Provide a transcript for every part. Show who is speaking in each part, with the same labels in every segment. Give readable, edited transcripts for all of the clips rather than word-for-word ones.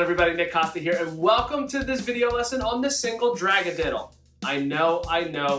Speaker 1: everybody, Nick Costa here, and welcome to this video lesson on the Single Dragadiddle. I know,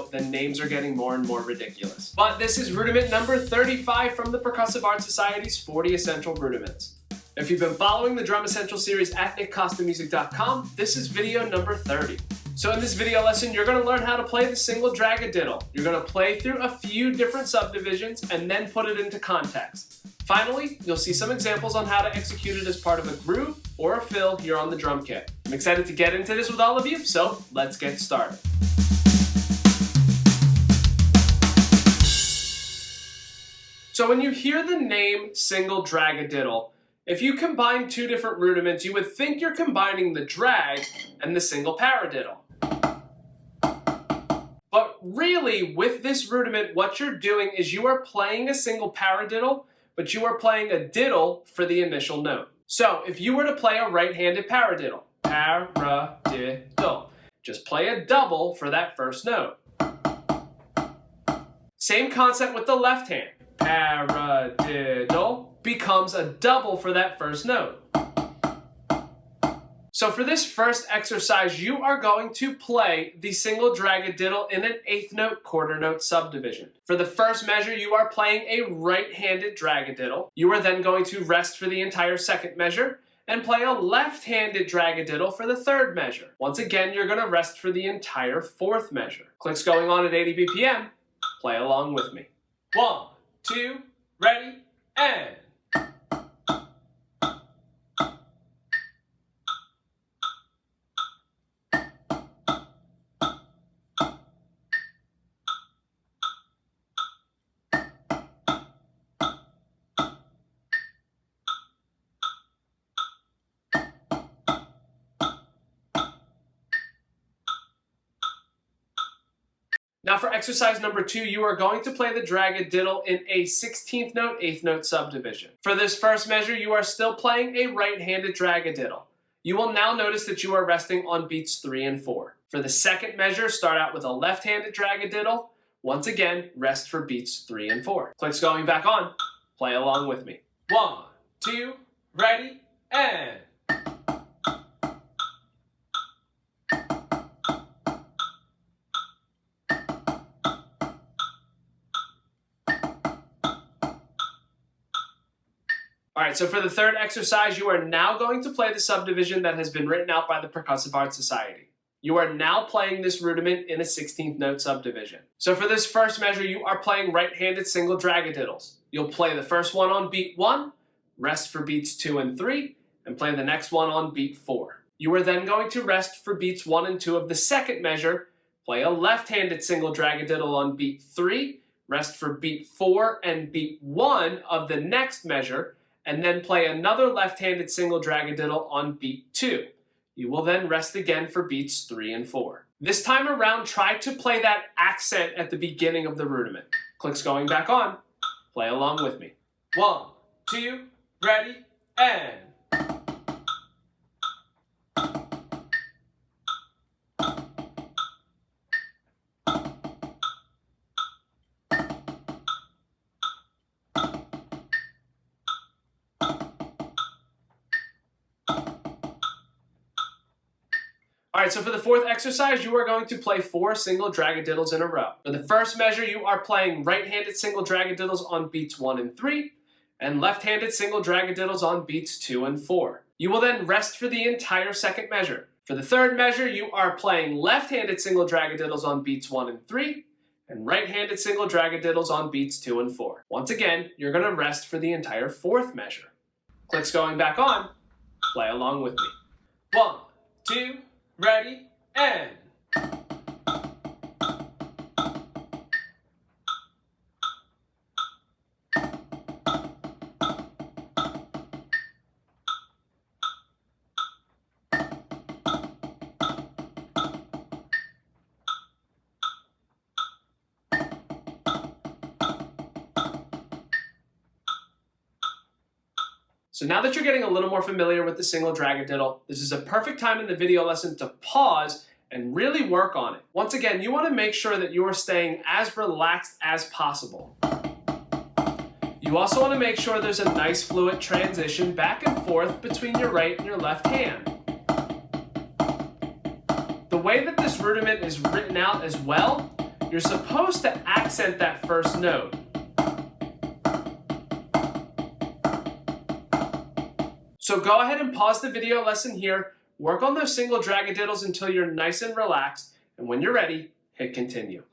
Speaker 1: the names are getting more and more ridiculous. But this is Rudiment number 35 from the Percussive Arts Society's 40 Essential Rudiments. If you've been following the Drum Essential series at nickcostamusic.com, this is video number 30. So in this video lesson, you're going to learn how to play the Single Dragadiddle. You're going to play through a few different subdivisions and then put it into context. Finally, you'll see some examples on how to execute it as part of a groove or a fill here on the drum kit. I'm excited to get into this with all of you, so let's get started. So when you hear the name Single Dragadiddle, if you combine two different rudiments, you would think you're combining the drag and the single paradiddle. But really, with this rudiment, what you're doing is you are playing a single paradiddle, but you are playing a diddle for the initial note. So if you were to play a right-handed paradiddle, paradiddle, just play a double for that first note. Same concept with the left hand. Paradiddle becomes a double for that first note. So for this first exercise, you are going to play the Single Dragadiddle in an eighth note, quarter note subdivision. For the first measure, you are playing a right-handed dragadiddle. You are then going to rest for the entire second measure and play a left-handed dragadiddle for the third measure. Once again, you're going to rest for the entire fourth measure. Clicks going on at 80 BPM. Play along with me. 1, 2, ready, and... Now for exercise number 2, you are going to play the dragadiddle in a 16th note, 8th note subdivision. For this first measure, you are still playing a right-handed dragadiddle. You will now notice that you are resting on beats 3 and 4. For the second measure, start out with a left-handed dragadiddle. Once again, rest for beats 3 and 4. Clicks going back on. Play along with me. 1, 2, ready, and... Alright, so for the third exercise, you are now going to play the subdivision that has been written out by the Percussive Arts Society. You are now playing this rudiment in a 16th note subdivision. So for this first measure, you are playing right-handed single dragadiddles. You'll play the first one on beat 1, rest for beats 2 and 3, and play the next one on beat 4. You are then going to rest for beats 1 and 2 of the second measure, play a left-handed single dragadiddle on beat 3, rest for beat 4 and beat 1 of the next measure, and then play another left-handed single dragadiddle on beat 2. You will then rest again for beats 3 and 4. This time around, try to play that accent at the beginning of the rudiment. Clicks going back on. Play along with me. 1, 2, ready, and... Alright, so for the fourth exercise, you are going to play 4 single dragadiddles in a row. For the first measure, you are playing right-handed single dragadiddles on beats 1 and 3, and left-handed single dragadiddles on beats 2 and 4. You will then rest for the entire second measure. For the third measure, you are playing left-handed single dragadiddles on beats 1 and 3, and right-handed single dragadiddles on beats 2 and 4. Once again, you're going to rest for the entire fourth measure. Clicks going back on. Play along with me. 1, 2, ready, and... So now that you're getting a little more familiar with the Single Dragadiddle, this is a perfect time in the video lesson to pause and really work on it. Once again, you want to make sure that you are staying as relaxed as possible. You also want to make sure there's a nice fluid transition back and forth between your right and your left hand. the way that this rudiment is written out as well, you're supposed to accent that first note. So go ahead and pause the video lesson here, work on those single dragadiddles until you're nice and relaxed, and when you're ready, hit continue.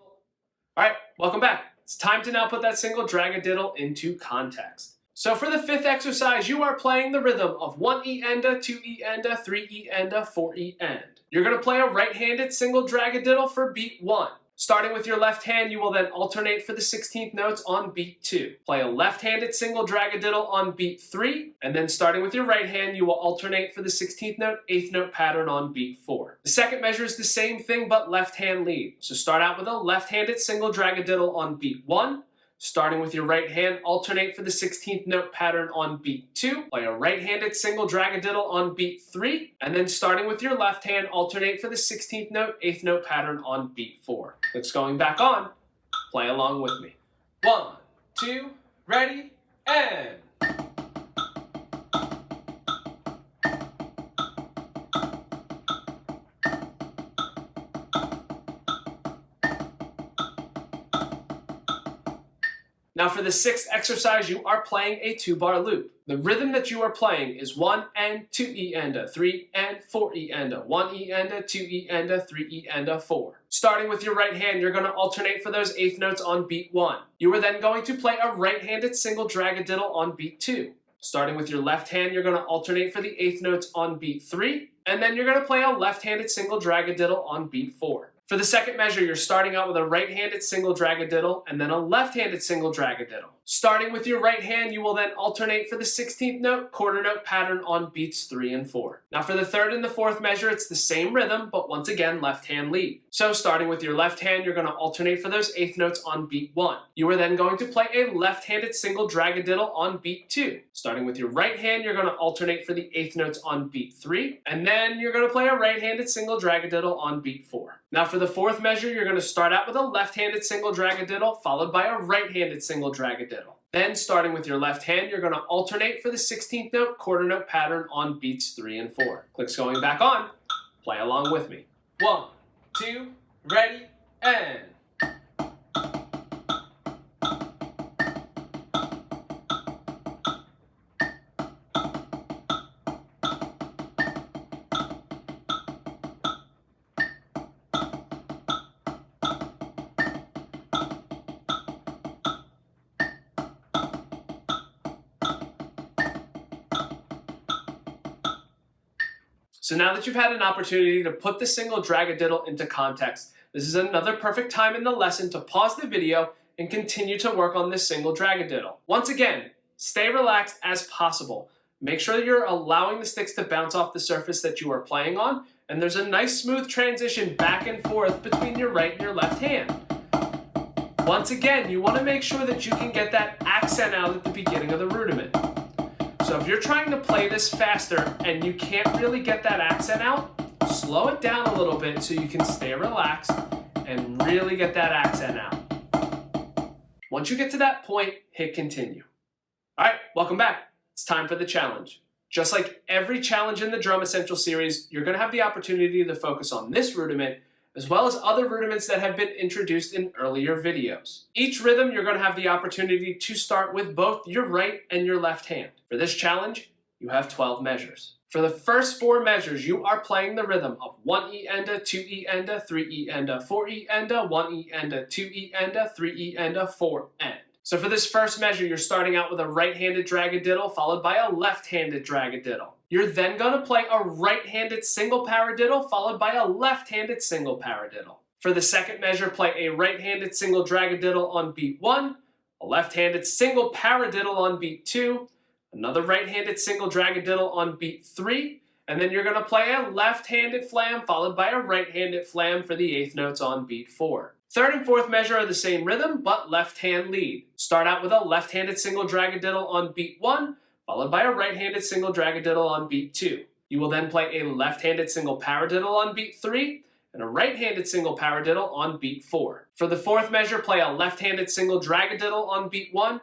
Speaker 1: All right, welcome back. It's time to now put that single dragadiddle into context. So for the fifth exercise, you are playing the rhythm of 1E enda, 2E enda, 3E enda, 4E end. You're going to play a right-handed single dragadiddle for beat 1. Starting with your left hand, you will then alternate for the 16th notes on beat 2. Play a left-handed single dragadiddle on beat 3, and then starting with your right hand, you will alternate for the 16th note, 8th note pattern on beat 4. The second measure is the same thing, but left hand lead. So start out with a left-handed single dragadiddle on beat 1. Starting with your right hand, alternate for the 16th note pattern on beat 2. Play a right-handed single dragadiddle on beat 3. And then starting with your left hand, alternate for the 16th note, 8th note pattern on beat 4. It's going back on. Play along with me. 1, 2, ready, and... Now for the sixth exercise, you are playing a 2-bar loop. The rhythm that you are playing is 1 and 2E enda, 3 and 4E enda, 1E enda, 2E enda, 3E enda, 4. Starting with your right hand, you're going to alternate for those 8th notes on beat 1. You are then going to play a right-handed single dragadiddle on beat 2. Starting with your left hand, you're going to alternate for the 8th notes on beat 3, and then you're going to play a left-handed single dragadiddle on beat 4. For the second measure, you're starting out with a right-handed single dragadiddle and then a left-handed single dragadiddle. Starting with your right hand, you will then alternate for the 16th note, quarter note pattern on beats 3 and 4. Now for the third and the fourth measure, it's the same rhythm, but once again, left hand lead. So starting with your left hand, you're going to alternate for those 8th notes on beat 1. You are then going to play a left-handed single dragadiddle on beat 2. Starting with your right hand, you're going to alternate for the 8th notes on beat 3, and then you're going to play a right-handed single dragadiddle on beat 4. Now for the fourth measure, you're going to start out with a left-handed single dragadiddle followed by a right-handed single dragadiddle. Then starting with your left hand, you're going to alternate for the 16th note, quarter note pattern on beats 3 and 4. Clicks going back on. Play along with me. 1, 2, ready, and... So now that you've had an opportunity to put the single dragadiddle into context, this is another perfect time in the lesson to pause the video and continue to work on this single dragadiddle. Once again, stay relaxed as possible. Make sure that you're allowing the sticks to bounce off the surface that you are playing on, and there's a nice smooth transition back and forth between your right and your left hand. Once again, you want to make sure that you can get that accent out at the beginning of the rudiment. So if you're trying to play this faster and you can't really get that accent out, slow it down a little bit so you can stay relaxed and really get that accent out. Once you get to that point, hit continue. All right, welcome back. It's time for the challenge. Just like every challenge in the Drum Essential series, you're going to have the opportunity to focus on this rudiment as well as other rudiments that have been introduced in earlier videos. Each rhythm, you're going to have the opportunity to start with both your right and your left hand. For this challenge, you have 12 measures. For the first 4 measures, you are playing the rhythm of 1E enda, 2E enda, 3E enda, 4E enda, 1E enda, 2E enda, 3E enda, 4 end. So for this first measure, you're starting out with a right-handed dragadiddle followed by a left-handed dragadiddle. You're then going to play a right-handed single paradiddle followed by a left-handed single paradiddle. For the second measure, play a right-handed single dragadiddle on beat 1, a left-handed single paradiddle on beat 2, another right-handed single dragadiddle on beat 3, and then you're going to play a left-handed flam followed by a right-handed flam for the 8th notes on beat 4. Third and fourth measure are the same rhythm, but left hand lead. Start out with a left-handed single dragadiddle on beat 1, followed by a right-handed single dragadiddle on beat 2. You will then play a left-handed single paradiddle on beat 3, and a right-handed single paradiddle on beat 4. For the fourth measure, play a left-handed single dragadiddle on beat 1,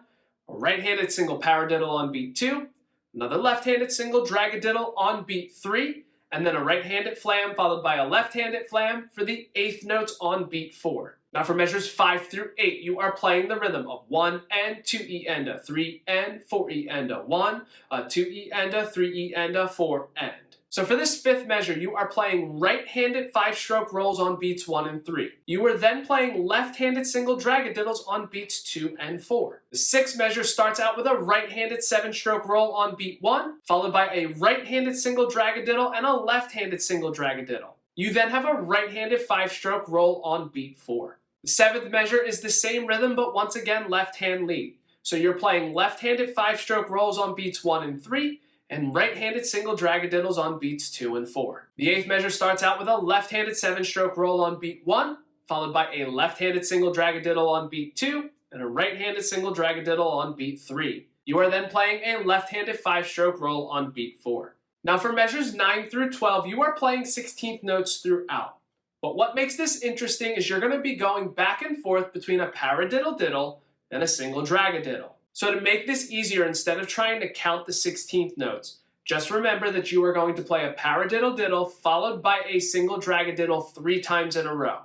Speaker 1: a right-handed single paradiddle on beat 2, another left-handed single dragadiddle on beat 3, and then a right-handed flam followed by a left-handed flam for the 8th notes on beat 4. Now for measures 5 through 8, you are playing the rhythm of 1 and 2E and a 3 and 4E and a 1, a 2E and a 3E and a 4 and. So for this 5th measure, you are playing right-handed 5-stroke rolls on beats 1 and 3. You are then playing left-handed single dragadiddles on beats 2 and 4. The 6th measure starts out with a right-handed 7-stroke roll on beat 1, followed by a right-handed single dragadiddle and a left-handed single dragadiddle. You then have a right-handed 5-stroke roll on beat 4. The 7th measure is the same rhythm, but once again left-hand lead. So you're playing left-handed 5-stroke rolls on beats 1 and 3, and right-handed single dragadiddles on beats 2 and 4. The 8th measure starts out with a left-handed 7-stroke roll on beat 1, followed by a left-handed single dragadiddle on beat 2, and a right-handed single dragadiddle on beat 3. You are then playing a left-handed 5-stroke roll on beat 4. Now for measures 9 through 12, you are playing 16th notes throughout. But what makes this interesting is you're going to be going back and forth between a paradiddle-diddle and a single dragadiddle. So to make this easier, instead of trying to count the 16th notes, just remember that you are going to play a paradiddle-diddle followed by a single dragadiddle 3 times in a row.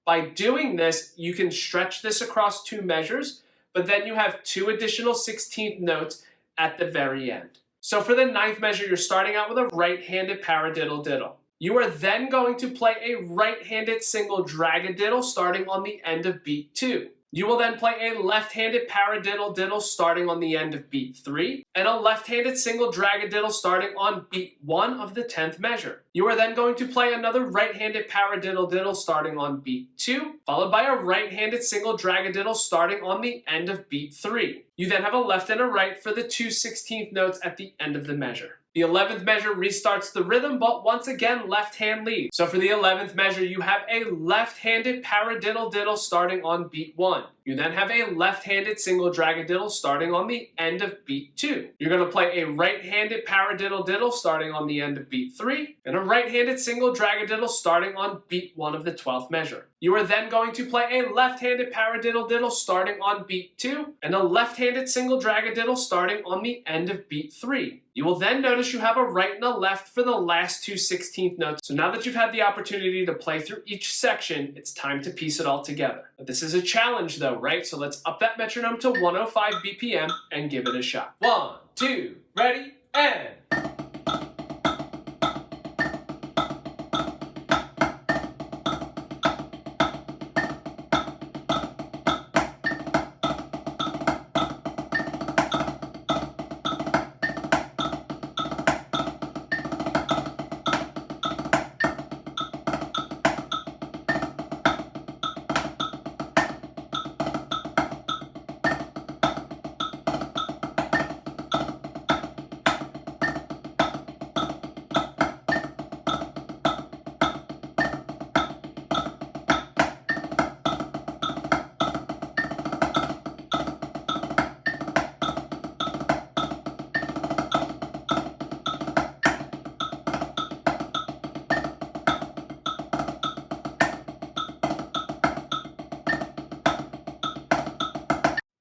Speaker 1: By doing this, you can stretch this across 2 measures, but then you have 2 additional 16th notes at the very end. So for the 9th measure, you're starting out with a right-handed paradiddle-diddle. You are then going to play a right-handed single dragadiddle starting on the end of beat 2. You will then play a left-handed paradiddle-diddle starting on the end of beat 3, and a left-handed single dragadiddle starting on beat 1 of the 10th measure. You are then going to play another right-handed paradiddle-diddle starting on beat 2, followed by a right-handed single dragadiddle starting on the end of beat 3. You then have a left and a right for the 2 16th notes at the end of the measure. The 11th measure restarts the rhythm, but once again, left-hand lead. So for the 11th measure, you have a left-handed paradiddle-diddle starting on beat 1. You then have a left-handed single dragadiddle starting on the end of beat 2. You're going to play a right-handed paradiddle-diddle starting on the end of beat 3, and a right-handed single dragadiddle starting on beat 1 of the 12th measure. You are then going to play a left-handed paradiddle-diddle starting on beat 2, and a left-handed single dragadiddle starting on the end of beat 3. You will then notice you have a right and a left for the last 2 16th notes. So now that you've had the opportunity to play through each section, it's time to piece it all together. But this is a challenge though, right? So let's up that metronome to 105 BPM and give it a shot. 1, 2, ready, and...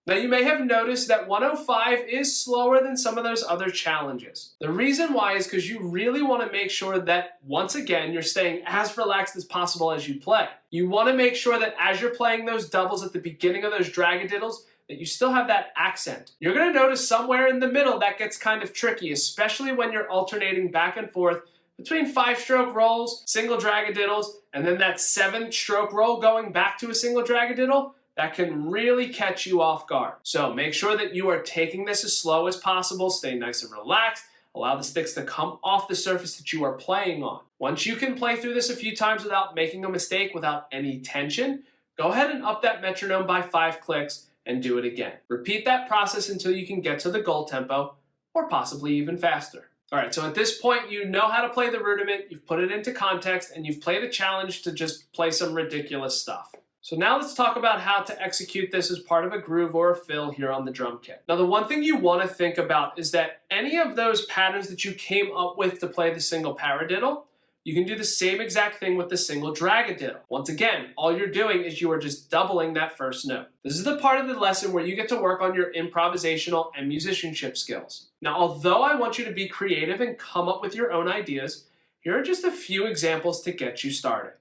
Speaker 1: Now you may have noticed that 105 is slower than some of those other challenges. The reason why is because you really want to make sure that, once again, you're staying as relaxed as possible as you play. You want to make sure that as you're playing those doubles at the beginning of those dragadiddles, that you still have that accent. You're going to notice somewhere in the middle that gets kind of tricky, especially when you're alternating back and forth between 5-stroke rolls, single dragadiddles, and then that 7-stroke roll going back to a single dragadiddle. That can really catch you off guard. So make sure that you are taking this as slow as possible, stay nice and relaxed, allow the sticks to come off the surface that you are playing on. Once you can play through this a few times without making a mistake, without any tension, go ahead and up that metronome by 5 clicks and do it again. Repeat that process until you can get to the goal tempo, or possibly even faster. All right, so at this point, you know how to play the rudiment, you've put it into context, and you've played a challenge to just play some ridiculous stuff. So now let's talk about how to execute this as part of a groove or a fill here on the drum kit. Now the one thing you want to think about is that any of those patterns that you came up with to play the single paradiddle, you can do the same exact thing with the single dragadiddle. Once again, all you're doing is you are just doubling that first note. This is the part of the lesson where you get to work on your improvisational and musicianship skills. Now, although I want you to be creative and come up with your own ideas, Here are just a few examples to get you started.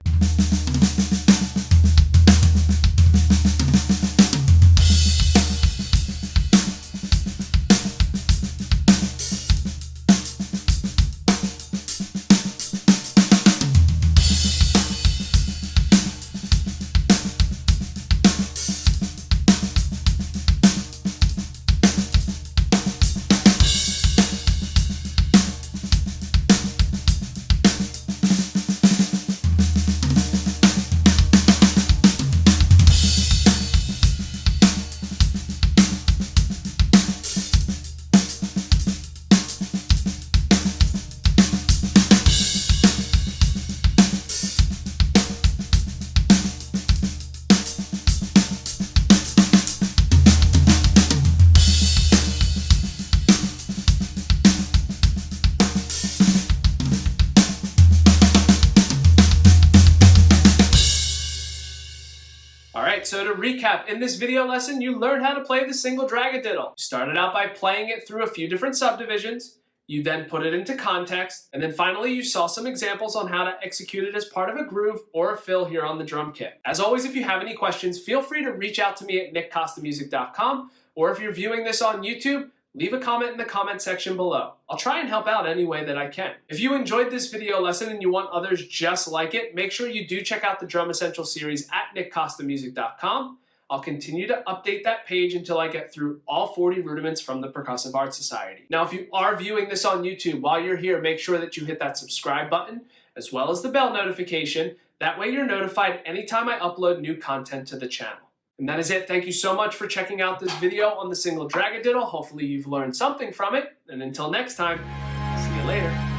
Speaker 1: Alright, so to recap, in this video lesson, you learned how to play the Single Dragadiddle. You started out by playing it through a few different subdivisions, you then put it into context, and then finally you saw some examples on how to execute it as part of a groove or a fill here on the drum kit. As always, if you have any questions, feel free to reach out to me at nickcostamusic.com, or if you're viewing this on YouTube, leave a comment in the comment section below. I'll try and help out any way that I can. If you enjoyed this video lesson and you want others just like it, make sure you do check out the Drum Essential series at nickcostamusic.com. I'll continue to update that page until I get through all 40 rudiments from the Percussive Arts Society. Now, if you are viewing this on YouTube, while you're here, make sure that you hit that subscribe button, as well as the bell notification. That way you're notified anytime I upload new content to the channel. And that is it. Thank you so much for checking out this video on the Single Dragadiddle. Hopefully you've learned something from it. And until next time, see you later.